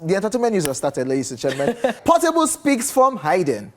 the entertainment news has started, ladies and gentlemen. Portable speaks from hiding.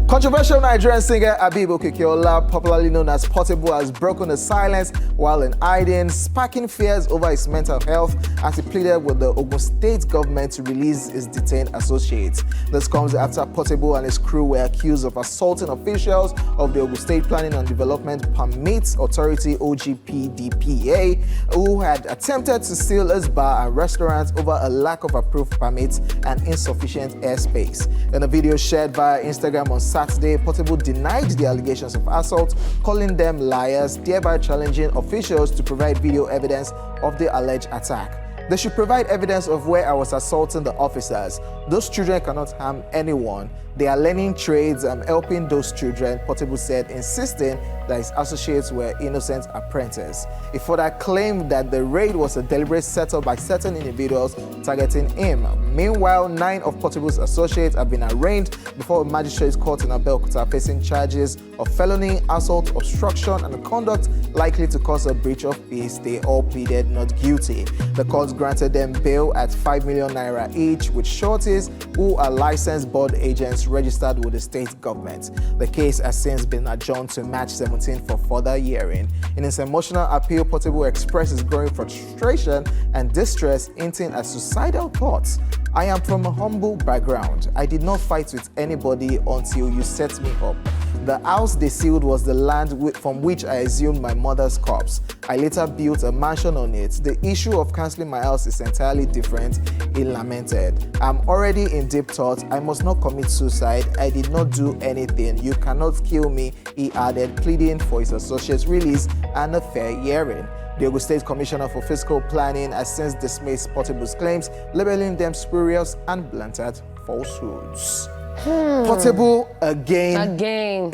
Controversial Nigerian singer Abib Okikiola, popularly known as Portable, has broken the silence while in hiding, sparking fears over his mental health as he pleaded with the Ogun State government to release his detained associates. This comes after Portable and his crew were accused of assaulting officials of the Ogun State Planning and Development Permits Authority (OGPDPA), who had attempted to seal his bar and restaurants over a lack of approved permits and insufficient airspace. In a video shared via Instagram on Saturday, Portable denied the allegations of assault, calling them liars, thereby challenging officials to provide video evidence of the alleged attack. They should provide evidence of where I was assaulting the officers. Those children cannot harm anyone. They are learning trades. I'm helping those children, Portable said, insisting that his associates were innocent apprentices. He further claimed that the raid was a deliberate setup by certain individuals targeting him. Meanwhile, 9 of Portable's associates have been arraigned before a magistrate's court in Abeokuta, facing charges of felony, assault, obstruction, and conduct likely to cause a breach of peace. They all pleaded not guilty. The court granted them bail at 5 million naira each, with shorties who are licensed board agents registered with the state government. The case has since been adjourned to March 17 for further hearing. In his emotional appeal, Portable expressed his growing frustration and distress, hinting at suicidal thoughts. I am from a humble background. I did not fight with anybody until you set me up. The house they sealed was the land from which I assumed my mother's corpse. I later built a mansion on it. The issue of cancelling my house is entirely different, he lamented. I'm already in deep thought. I must not commit suicide. I did not do anything. You cannot kill me, he added, pleading for his associate's release and a fair hearing. The Ogun State Commissioner for Fiscal Planning has since dismissed Portable's claims, labeling them spurious and blatant falsehoods. Portable again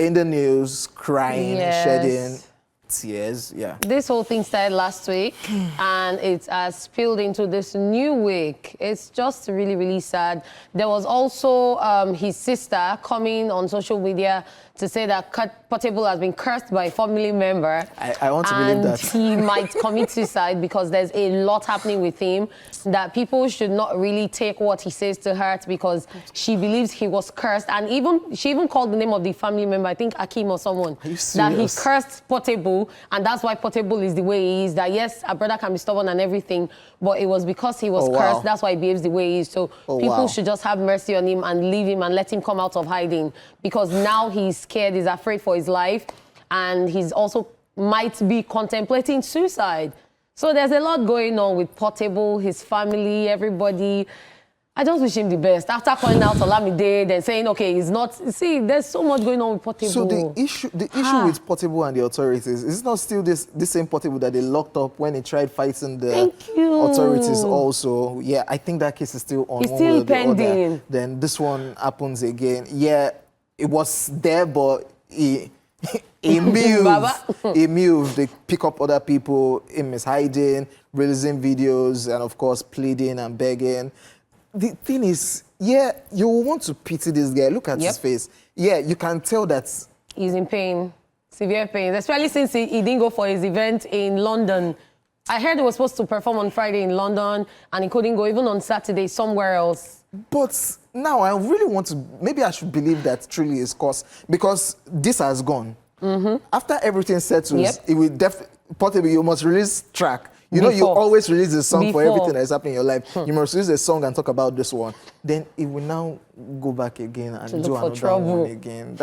in the news, crying, shedding tears. Yeah. This whole thing started last week and it has spilled into this new week. It's just really, really sad. There was also his sister coming on social media to say that Portable has been cursed by a family member. I want to believe that. He might commit suicide because there's a lot happening with him, that people should not really take what he says to heart because she believes he was cursed. And she even called the name of the family member, I think Akim or someone, that he cursed Portable, and that's why Portable is the way he is. That yes, a brother can be stubborn and everything, but it was because he was cursed. That's why he behaves the way he is. So people should just have mercy on him and leave him and let him come out of hiding, because now he's scared, he's afraid for his life, and he's also might be contemplating suicide. So there's a lot going on with Portable, his family, everybody. I just wish him the best. After calling out Olamide, then saying, okay, he's not... See, there's so much going on with Portable. So the issue with Portable and the authorities, is it not still this same Portable that they locked up when he tried fighting the authorities also? Yeah, I think that case is still on. It's still pending. Then this one happens again. Yeah, it was there, but he moved. They pick up other people, him is hiding, releasing videos, and of course pleading and begging. The thing is, yeah, you want to pity this guy. Look at his face. Yeah, you can tell that he's in pain, severe pain, especially since he didn't go for his event in London. I heard he was supposed to perform on Friday in London, and he couldn't go even on Saturday somewhere else. But now I really want to, maybe I should believe that truly is because this has gone. After everything settles, it will Portable, you must release track. You know, you always release a song for everything that is happening in your life. You must release a song and talk about this one. Then it will now go back again and do another one again.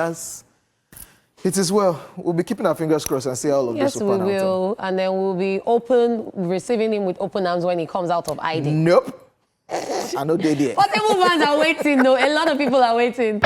It is well. We'll be keeping our fingers crossed and see all of this will pan out. Yes, we will. And then we'll be receiving him with open arms when he comes out of hiding. Nope. I know they did. Portable fans are waiting, though. A lot of people are waiting.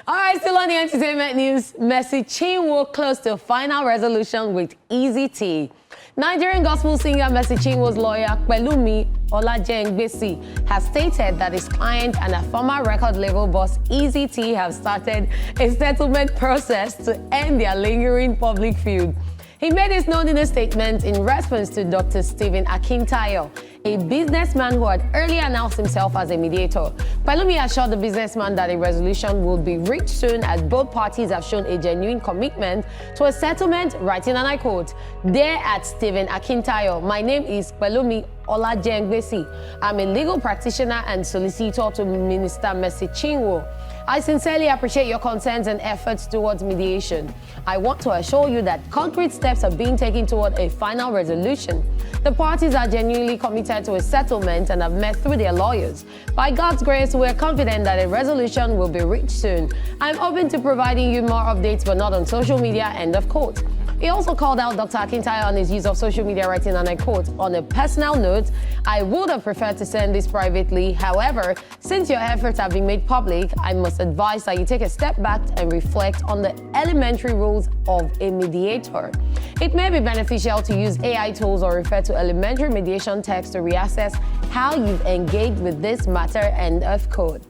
All right, still on the entertainment news. Mercy Chinwo close to final resolution with Easy T. Nigerian gospel singer Mercy Chinwo's lawyer, Pelumi Olajengbesi, has stated that his client and a former record label boss, Easy T, have started a settlement process to end their lingering public feud. He made this known in a statement in response to Dr. Stephen Akintayo, a businessman who had earlier announced himself as a mediator. Pelumi assured the businessman that a resolution will be reached soon, as both parties have shown a genuine commitment to a settlement, writing, and I quote, "There at Stephen Akintayo, my name is Pelumi Olajengbesi. I'm a legal practitioner and solicitor to Minister Mercy Chinwo. I sincerely appreciate your concerns and efforts towards mediation. I want to assure you that concrete steps are being taken toward a final resolution. The parties are genuinely committed to a settlement and have met through their lawyers. By God's grace, we are confident that a resolution will be reached soon. I'm open to providing you more updates, but not on social media, end of quote. He also called out Dr. Akintayo on his use of social media, writing, and I quote, "On a personal note, I would have preferred to send this privately. However, since your efforts have been made public, I must advise that you take a step back and reflect on the elementary rules of a mediator. It may be beneficial to use AI tools or refer to elementary mediation text to reassess how you've engaged with this matter," end of quote.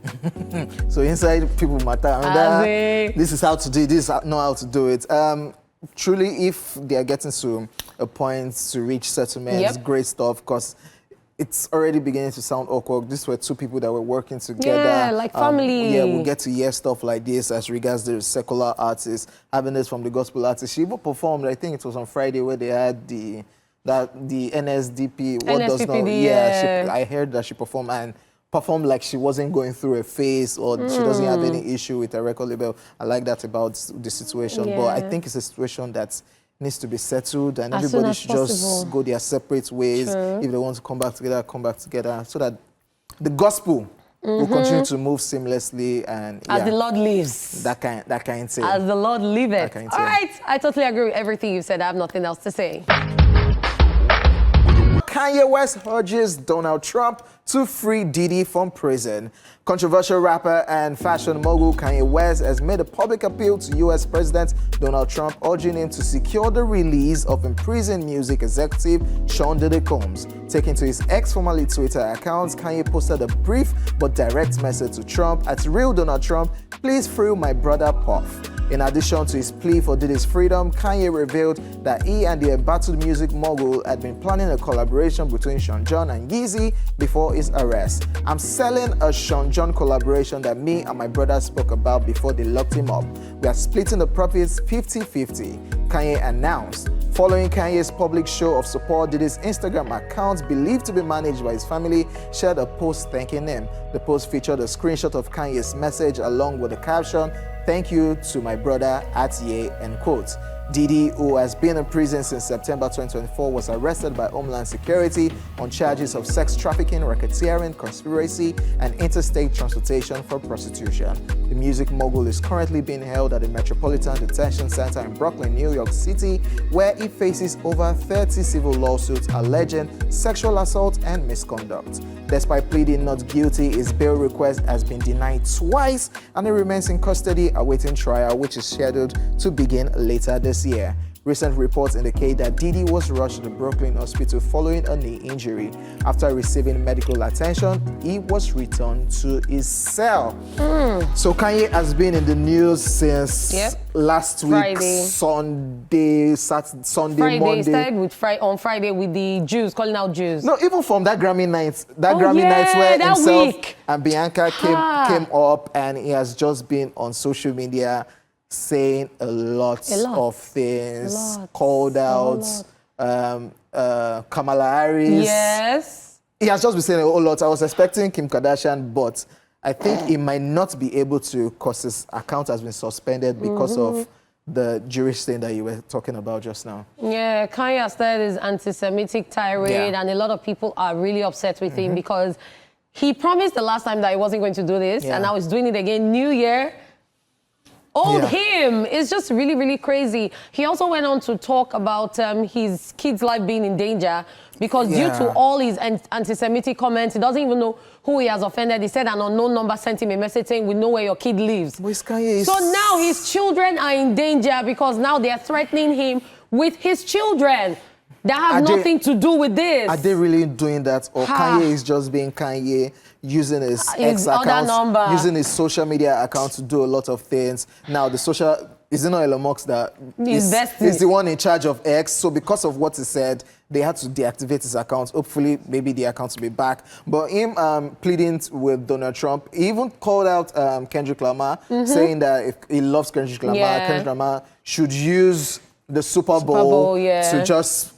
So inside people matter. This is how to do it. This is not how to do it. Truly, if they are getting to a point to reach settlements, great stuff, because it's already beginning to sound awkward. These were two people that were working together. Yeah, like family. Yeah, we'll get to hear stuff like this as regards the secular artists, having this from the gospel artists. She even performed, I think it was on Friday, where they had the NSDP. I heard that she performed like she wasn't going through a phase or she doesn't have any issue with her record label. I like that about the situation. But I think it's a situation that needs to be settled and everybody should just go their separate ways. If they want to come back together, so that the gospel will continue to move seamlessly and as the Lord lives. That kind of thing. As the Lord liveth. All right, I totally agree with everything you said. I have nothing else to say. Kanye West urges Donald Trump to free Diddy from prison. Controversial rapper and fashion mogul Kanye West has made a public appeal to U.S. President Donald Trump, urging him to secure the release of imprisoned music executive Sean Diddy Combs. Taking to his ex, formerly Twitter account, Kanye posted a brief but direct message to Trump: "At real Donald Trump, please free my brother Puff." In addition to his plea for Diddy's freedom, Kanye revealed that he and the embattled music mogul had been planning a collaboration between Sean John and Yeezy before his arrest. "I'm selling a Sean John collaboration that me and my brother spoke about before they locked him up. We are splitting the profits 50-50, Kanye announced. Following Kanye's public show of support, Diddy's Instagram account, believed to be managed by his family, shared a post thanking him. The post featured a screenshot of Kanye's message along with the caption, "Thank you to my brother at Ye," end quote. Diddy, who has been in prison since September 2024, was arrested by Homeland Security on charges of sex trafficking, racketeering, conspiracy, and interstate transportation for prostitution. The music mogul is currently being held at the Metropolitan Detention Center in Brooklyn, New York City, where he faces over 30 civil lawsuits alleging sexual assault and misconduct. Despite pleading not guilty, his bail request has been denied twice, and he remains in custody awaiting trial, which is scheduled to begin later this year. Recent reports indicate that Diddy was rushed to the Brooklyn hospital following a knee injury. After receiving medical attention, he was returned to his cell. So Kanye has been in the news since last week, Sunday, Monday. It started with on Friday with the Jews, calling out Jews. No, even from that Grammy night, where himself and Bianca came up, and he has just been on social media saying a lot of things, called out Kamala Harris. Yes. He has just been saying a whole lot. I was expecting Kim Kardashian, but I think he might not be able to because his account has been suspended because of the Jewish thing that you were talking about just now. Yeah, Kanye has started his anti-Semitic tirade, and a lot of people are really upset with him because he promised the last time that he wasn't going to do this, and now he's doing it again. New Year. Him. It's just really, really crazy. He also went on to talk about his kid's life being in danger because due to all his anti-Semitic comments, he doesn't even know who he has offended. He said an unknown number sent him a message saying, "We know where your kid lives." So now his children are in danger because now they are threatening him with his children that have nothing to do with this. Are they really doing that? Or Kanye is just being Kanye, using his ex account, using his social media account to do a lot of things. Now, is it not Elon Musk that is the one in charge of X? So because of what he said, they had to deactivate his account. Hopefully, maybe the account will be back. But him pleading with Donald Trump, he even called out Kendrick Lamar, saying that if he loves Kendrick Lamar, Kendrick Lamar should use the Super Bowl to just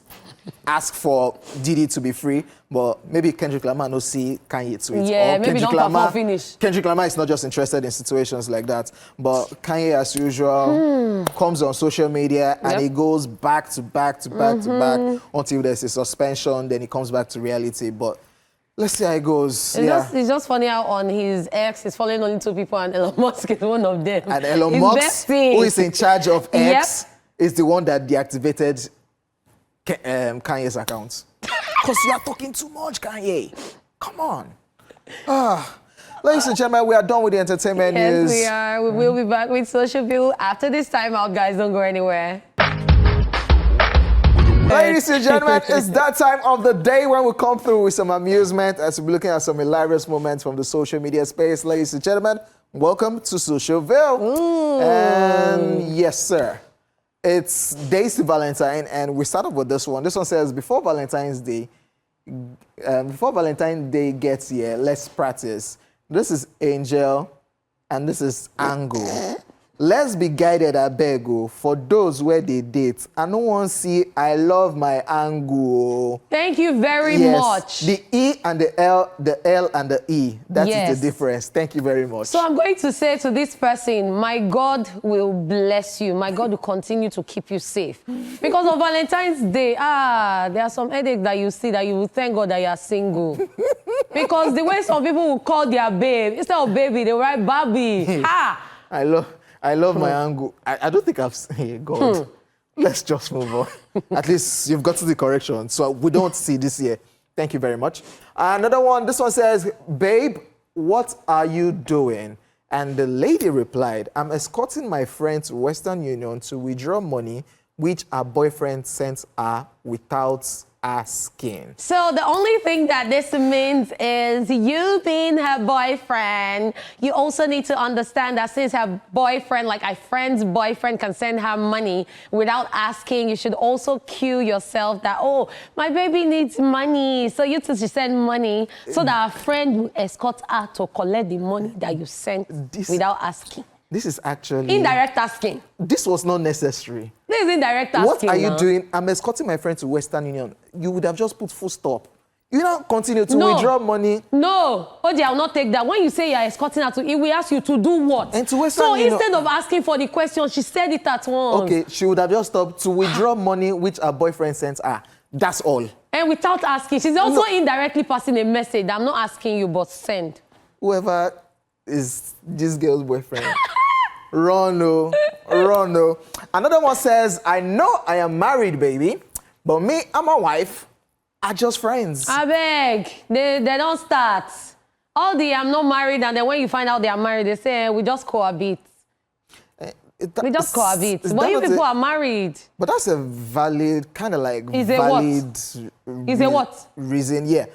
ask for Diddy to be free, but maybe Kendrick Lamar no see Kanye tweet. Yeah, or maybe Kendrick don't Lamar finish. Kendrick Lamar is not just interested in situations like that, but Kanye, as usual, comes on social media and he goes back to back to back to back until there's a suspension, then he comes back to reality. But let's see how it goes. It's just funny how on his X, he's following only 2 people and Elon Musk is one of them. And Elon Musk, who is in charge of X, is the one that deactivated Kanye's account. Because you are talking too much, Kanye. Come on. Ladies and gentlemen, we are done with the entertainment news. Yes, we are. We will be back with Social Bill after this time out, guys. Don't go anywhere. Ladies and gentlemen, it's that time of the day when we come through with some amusement as we're looking at some hilarious moments from the social media space. Ladies and gentlemen, welcome to Socialville. And yes, sir. It's Days to Valentine, and we start off with this one. This one says, before Valentine's Day gets here, let's practice. This is Angel, and this is Angle. Let's be guided, I beg you, for those where they date. I don't want to see I love my angle. Thank you very much. The E and the L and the E. That is the difference. Thank you very much. So I'm going to say to this person, my God will bless you. My God will continue to keep you safe. Because on Valentine's Day, there are some headaches that you see that you will thank God that you are single. Because the way some people will call their babe, instead of baby, they will write Barbie. I love my angle. I don't think I've seen God. Let's just move on. At least you've got to the correction. So we don't see this year. Thank you very much. Another one, this one says, babe, what are you doing? And the lady replied, I'm escorting my friend to Western Union to withdraw money which her boyfriend sent her without asking. So the only thing that this means is you being her boyfriend, you also need to understand that since her boyfriend, like a friend's boyfriend, can send her money without asking, you should also cue yourself that, oh, my baby needs money. So you two should send money so that her friend will escort her to collect the money that you sent without asking. This is actually... indirect asking. This was not necessary. This is indirect asking. What are you doing? I'm escorting my friend to Western Union. You would have just put full stop. You don't continue to withdraw money. No, Oji, I will not take that. When you say you're escorting her to, we ask you to do what? And to Western Union. So instead of asking for the question, she said it at once. Okay, she would have just stopped to withdraw money which her boyfriend sent her. That's all. And without asking, she's also indirectly passing a message that I'm not asking you, but send. Whoever is this girl's boyfriend. Rono. Another one says, I know I am married, baby, but me and my wife are just friends. I beg, they don't start. All the I'm not married, and then when you find out they are married, they say, we just cohabit. We just cohabit. But you people are married. But that's a valid, kind of like Is valid... Is a what? Reason, yeah.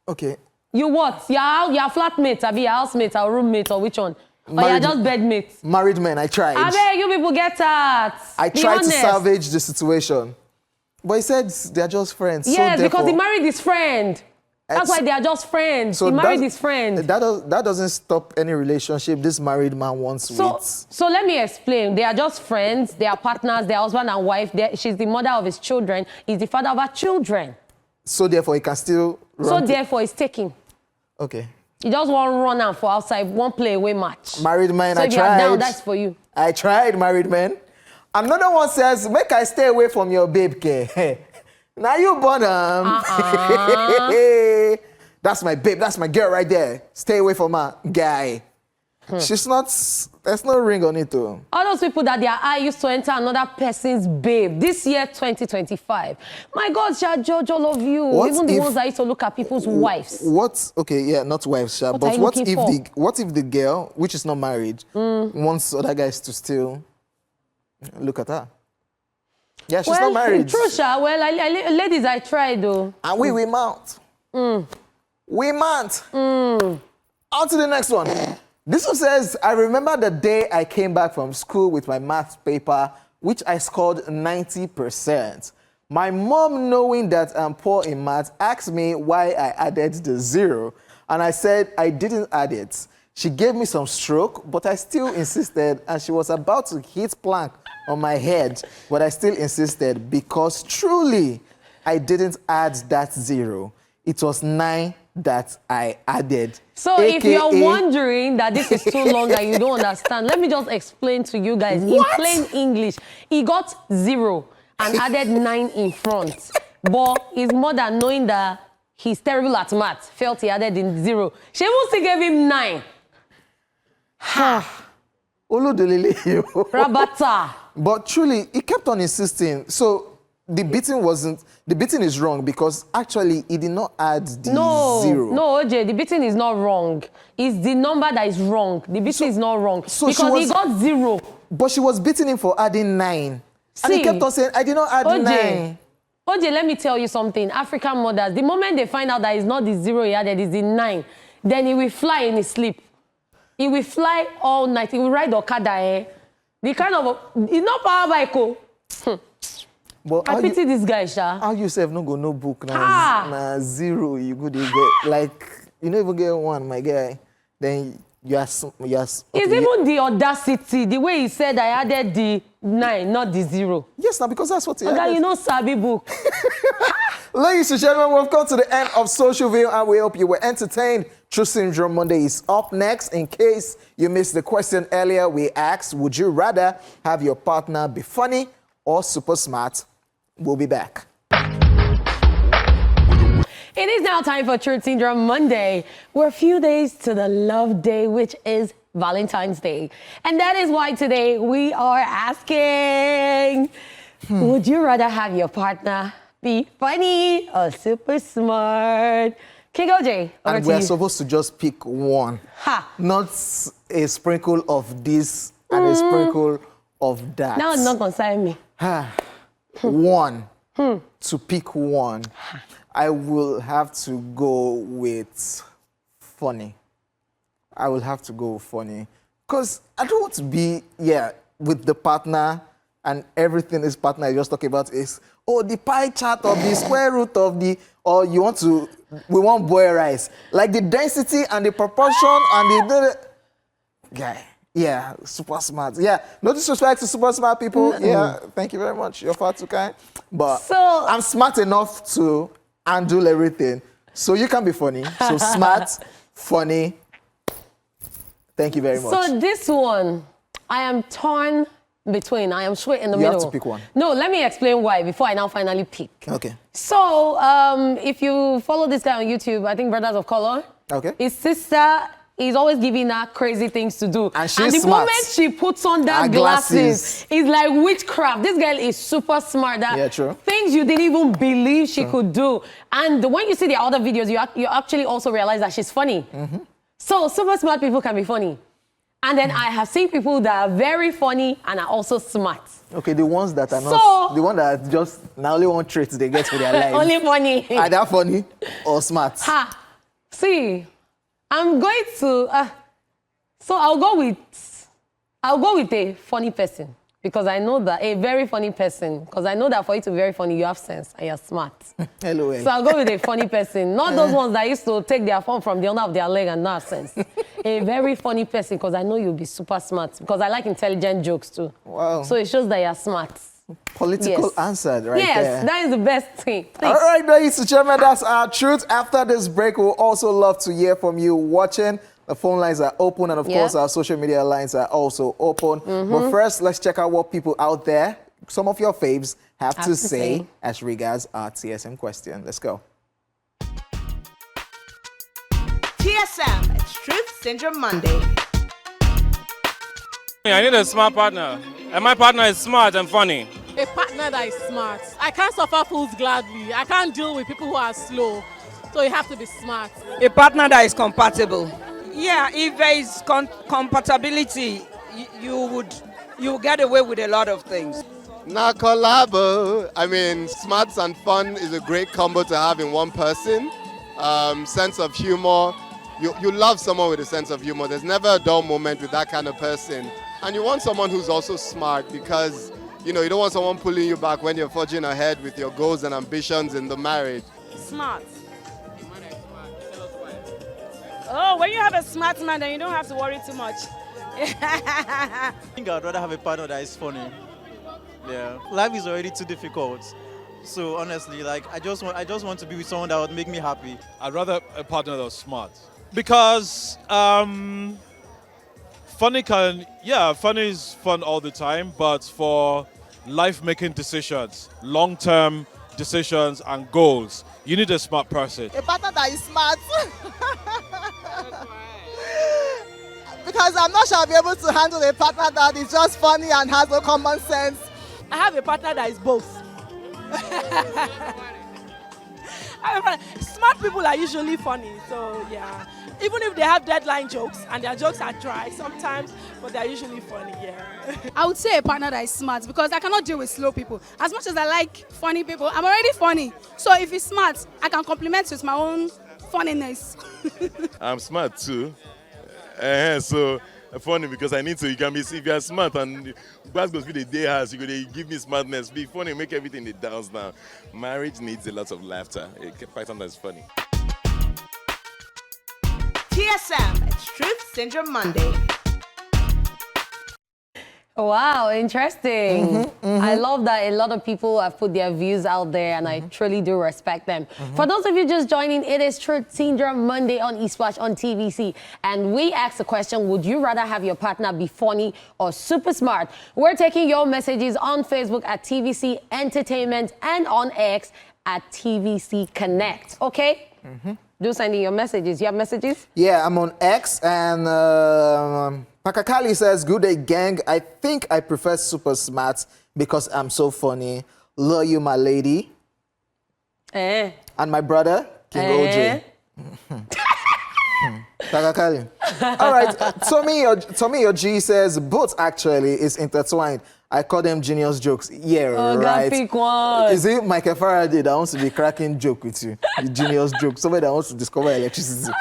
Okay. You what? Your flatmate, or your housemate, or roommate, or which one? Or you're just bedmates? Married men, I tried. I beg, you people get that. I tried to salvage the situation. But he said they're just friends. Yes, so because he married his friend. That's why they are just friends. So he married his friend. That doesn't stop any relationship this married man wants with. So let me explain. They are just friends. They are partners. They are husband and wife. She's the mother of his children. He's the father of her children. So therefore, he can still run. So therefore, he's taking. Okay. You just want to run out for outside, one play away match. Married man, so I if tried. You're down, that's for you. I tried, married man. Another one says, make I stay away from your babe care. Now you born That's my babe, that's my girl right there. Stay away from her guy. She's not, there's no ring on it though. All those people that their eye used to enter another person's babe this year, 2025. My God, shall judge all of you. Even the ones that used to look at people's wives. Okay, yeah, not wives, but what if the girl, which is not married, wants other guys to still look at her? Yeah, she's not married. True, Sha. Well, ladies, I tried though. And we mount. We mount. On to the next one. This one says, I remember the day I came back from school with my math paper, which I scored 90%. My mom, knowing that I'm poor in math, asked me why I added the 0. And I said I didn't add it. She gave me some stroke, but I still insisted, and she was about to hit plank on my head, but I still insisted because truly, I didn't add that 0. It was 9 that I added. So if you're wondering that this is too long and you don't understand, let me just explain to you guys in plain English. He got 0 and added 9 in front. But it's more than knowing that he's terrible at math. Felt he added in 0. She even gave him 9. Ha! Rabata. But truly, he kept on insisting. So the beating is wrong because actually he did not add the 0. No, OJ, the beating is not wrong. It's the number that is wrong. The beating is not wrong. So because he got 0. But she was beating him for adding 9. And he kept on saying, I did not add 9. OJ, let me tell you something. African mothers, the moment they find out that it's not the 0 he added, it's the 9, then he will fly in his sleep. He will fly all night. He will ride Okada. The kind of... It's not power bike. But I pity this guy, Sha. How you say no go no book na 0 you go dey get like you don't even get 1, my guy. Then you are okay. It's even the audacity, the way he said I added the 9, not the 0. Yes, now because that's what he added. Okay, you know Sabi book. Ladies and gentlemen, we've come to the end of Social View and we hope you were entertained. True Syndrome Monday is up next. In case you missed the question earlier, we asked, would you rather have your partner be funny or super smart? We'll be back. It is now time for Truth Syndrome Monday. We're a few days to the love day, which is Valentine's Day. And that is why today we are asking, would you rather have your partner be funny or super smart? King OJ, and we're supposed to just pick one. Not a sprinkle of this and a sprinkle of that. Now it's not concern me. One. To pick one. I will have to go with funny. I will have to go with funny. Because I don't want to be, with the partner and everything this partner is just talking about is, the pie chart of the square root of the, or we want boiled rice. Like the density and the proportion and the guy. Yeah, super smart. Yeah, no disrespect to super smart people. Yeah, thank you very much. You're far too kind. But I'm smart enough to handle everything. So you can be funny. So smart, funny. Thank you very much. So this one, I am torn between. I am straight in the middle. You have to pick one. No, let me explain why before I now finally pick. Okay. So if you follow this guy on YouTube, I think Brothers of Color. Okay. His sister is always giving her crazy things to do. And she's the smart. moment she puts on that glasses, it's like witchcraft. This girl is super smart. True. Things you didn't even believe she could do. And when you see the other videos, you actually also realize that she's funny. So super smart people can be funny. And then I have seen people that are very funny and are also smart. Okay, the ones that are not, the one that are just now only one trait they get for their lives. Only funny. Are they funny or smart? See, I'm going to, so I'll go with a funny person because I know that a very funny person, because I know that for you to be very funny, you have sense and you're smart. Hello. So I'll go with a funny person, not those ones that used to take their phone from the owner of their leg and not have sense. A very funny person because I know you'll be super smart because I like intelligent jokes too. Wow. So it shows that you're smart. Political answer right there. Yes, that is the best thing. Please. All right, ladies and gentlemen, that's our truth. After this break, we'll also love to hear from you watching. The phone lines are open, and of course, our social media lines are also open. But first, let's check out what people out there, some of your faves, have to say as regards our TSM question. Let's go. TSM, it's Truth Syndrome Monday. I need a smart partner, and my partner is smart and funny. A partner that is smart. I can't suffer fools gladly. I can't deal with people who are slow. So you have to be smart. A partner that is compatible. Yeah, if there is compatibility, you get away with a lot of things. Na collabo. I mean, smarts and fun is a great combo to have in one person. Sense of humor. You love someone with a sense of humor. There's never a dull moment with that kind of person. And you want someone who's also smart because, you don't want someone pulling you back when you're forging ahead with your goals and ambitions in the marriage. Smart. Oh, when you have a smart man, then you don't have to worry too much. I think I'd rather have a partner that is funny. Yeah, life is already too difficult. So honestly, like I just want to be with someone that would make me happy. I'd rather a partner that's smart. Because funny is fun all the time, but for life-making decisions, long-term decisions and goals, you need a smart person. A partner that is smart. Because I'm not sure I'll be able to handle a partner that is just funny and has no common sense. I have a partner that is both. Smart people are usually funny, so yeah. Even if they have deadline jokes and their jokes are dry sometimes, but they're usually funny, yeah. I would say a partner that is smart because I cannot deal with slow people. As much as I like funny people, I'm already funny. So if he's smart, I can complement with my own funniness. I'm smart too. So funny because I need to. You can be if you are smart and that's going to be the day house. You go to give me smartness. Be funny, make everything the downs down. Marriage needs a lot of laughter. A partner that's funny. TSM, it's Truth Syndrome Monday. Wow, interesting. I love that a lot of people have put their views out there, and I truly do respect them. For those of you just joining, it is Truth Syndrome Monday on ESplash on TVC, and we asked the question, would you rather have your partner be funny or super smart? We're taking your messages on Facebook at TVC Entertainment and on X at TVC Connect, okay? Do send in your messages. You have messages? Yeah, I'm on X, and Pakakali says, good day, gang. I think I prefer super smart because I'm so funny. Love you, my lady. And my brother, King OJ. Pakakali. All right, Tommy G says, both actually is intertwined. I call them genius jokes. Yeah, right. Pick one. Is it Michael Faraday that wants to be cracking joke with you? The genius joke. Somebody that wants to discover electricity.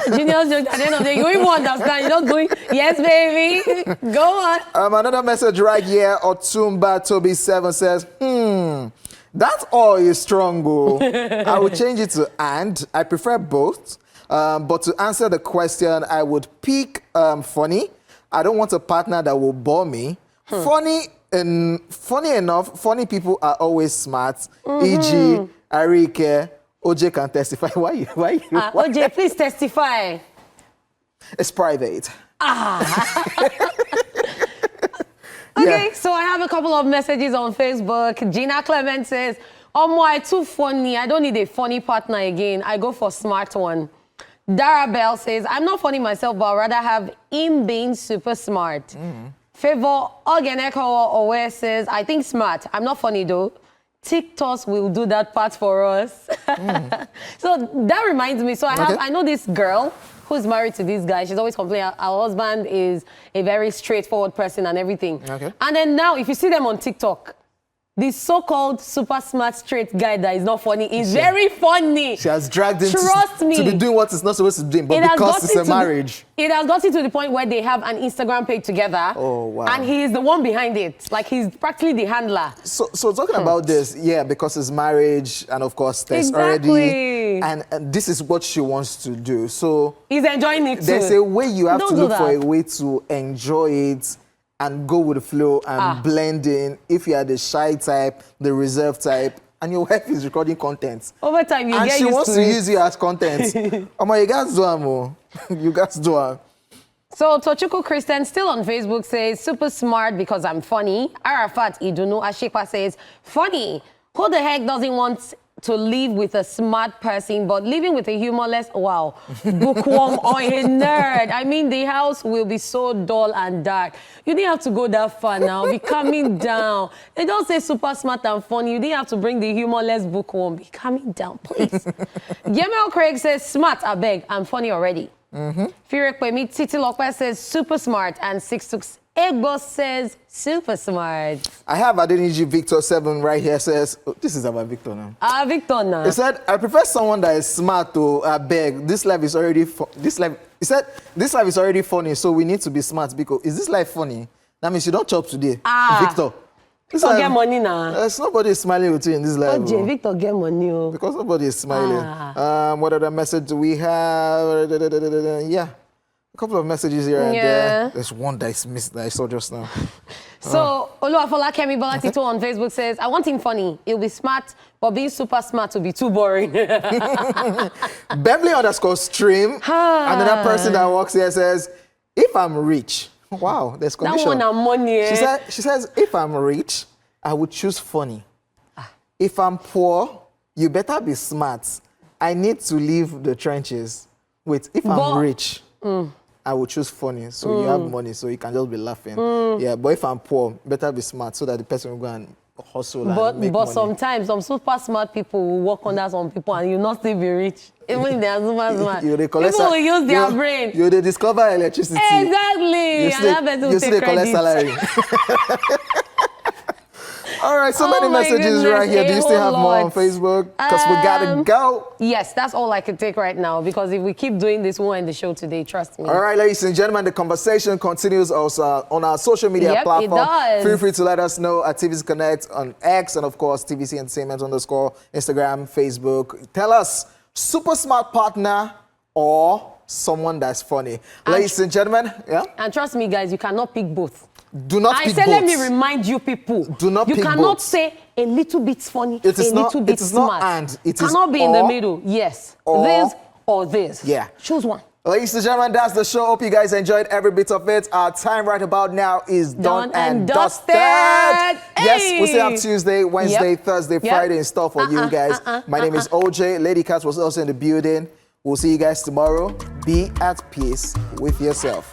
Genius joke. At the end of the day, you even understand. You're not going, yes, baby. Go on. Another message right here. Otumba Toby7 says, that all is strong. I would change it to and. I prefer both. But to answer the question, I would pick funny. I don't want a partner that will bore me. Funny enough, funny people are always smart. E.g., Arike, OJ can testify. Why? OJ, please testify. It's private. Okay, so I have a couple of messages on Facebook. Gina Clement says, oh, my, too funny. I don't need a funny partner again. I go for smart one. Dara Bell says, I'm not funny myself, but I'd rather have him being super smart. Favor Ogeneko Owe says, I think smart. I'm not funny though. TikToks will do that part for us. So that reminds me. So I know this girl who's married to this guy. She's always complaining her husband is a very straightforward person and everything. And then now, if you see them on TikTok, this so-called super smart straight guy that is not funny is very funny. She has dragged him Trust me. to be doing what it's not supposed to do, but because it's a marriage. It has gotten to the point where they have an Instagram page together. Oh, wow. And he is the one behind it. Like, he's practically the handler. So talking about this, yeah, because it's marriage, and of course, there's already... And this is what she wants to do. So... He's enjoying it too. There's a way you have to look for a way to enjoy it and go with the flow and blend in. If you are the shy type, the reserved type, and your wife is recording content. Over time, you and get she used wants to to it. use you as content. You guys do it. You guys do it. So Tochuku Christian, still on Facebook, says, super smart because I'm funny. Arafat Idunu Ashikwa says, funny. Who the heck doesn't want to live with a smart person, but living with a humorless, wow, bookworm or a nerd? I mean, the house will be so dull and dark. You didn't have to go that far now. Be calming down. They don't say super smart and funny. You didn't have to bring the humorless bookworm. Be calming down, please. Yemel Craig says, smart, I beg. I'm funny already. Firek Pemi Titi Lopez says, super smart. And 626 Egbo says, super smart. I have Adeniji Victor 7 right here. Says, this is about Victor now. Victor now. He said, I prefer someone that is smart to beg. This life is already he said, this life is already funny, so we need to be smart. Because is this life funny? That means you don't chop today. Victor. Victor get money now. There's nobody smiling with you in this life. Oh, Victor get money. Because nobody is smiling. What other message do we have? Yeah. A couple of messages here and there. There's one that is missed that I saw just now. So, Oluwafola Kemi Bolatito on Facebook says, I want him funny. He'll be smart, but being super smart will be too boring. Beverly_stream. Another person that works here says, if I'm rich, wow, there's condition. That one I'm money. Eh? She says, if I'm rich, I would choose funny. If I'm poor, you better be smart. I need to leave the trenches. Wait, if I'm rich, I would choose funny. So you have money, so you can just be laughing. Yeah, but if I'm poor, better be smart so that the person will go and hustle and make But money. sometimes some super smart people will work under some people and you'll not still be rich. Even if they are super smart. People will use their brain. You they discover electricity. Exactly. You see they collect salary. All right, so many messages right here. Do you still have more on Facebook? Because we gotta go. Yes, that's all I can take right now. Because if we keep doing this, we'll end the show today. Trust me. All right, ladies and gentlemen, the conversation continues also on our social media platform. It does. Feel free to let us know at TVC Connect on X and of course TVC Entertainment _ Instagram, Facebook. Tell us, super smart partner or someone that's funny. Ladies and gentlemen, yeah. And trust me, guys, you cannot pick both. Do not pick both. Let me remind you people. Do not pick both. You cannot say a little bit funny, it is a little bit smart. It cannot be in the middle. Yes. This or this. Yeah. Choose one. Ladies and gentlemen, that's the show. Hope you guys enjoyed every bit of it. Our time right about now is done and dusted. Hey. Yes, we still have Tuesday, Wednesday, Thursday, Friday in store for you guys. My name is OJ. Lady Cat was also in the building. We'll see you guys tomorrow. Be at peace with yourself.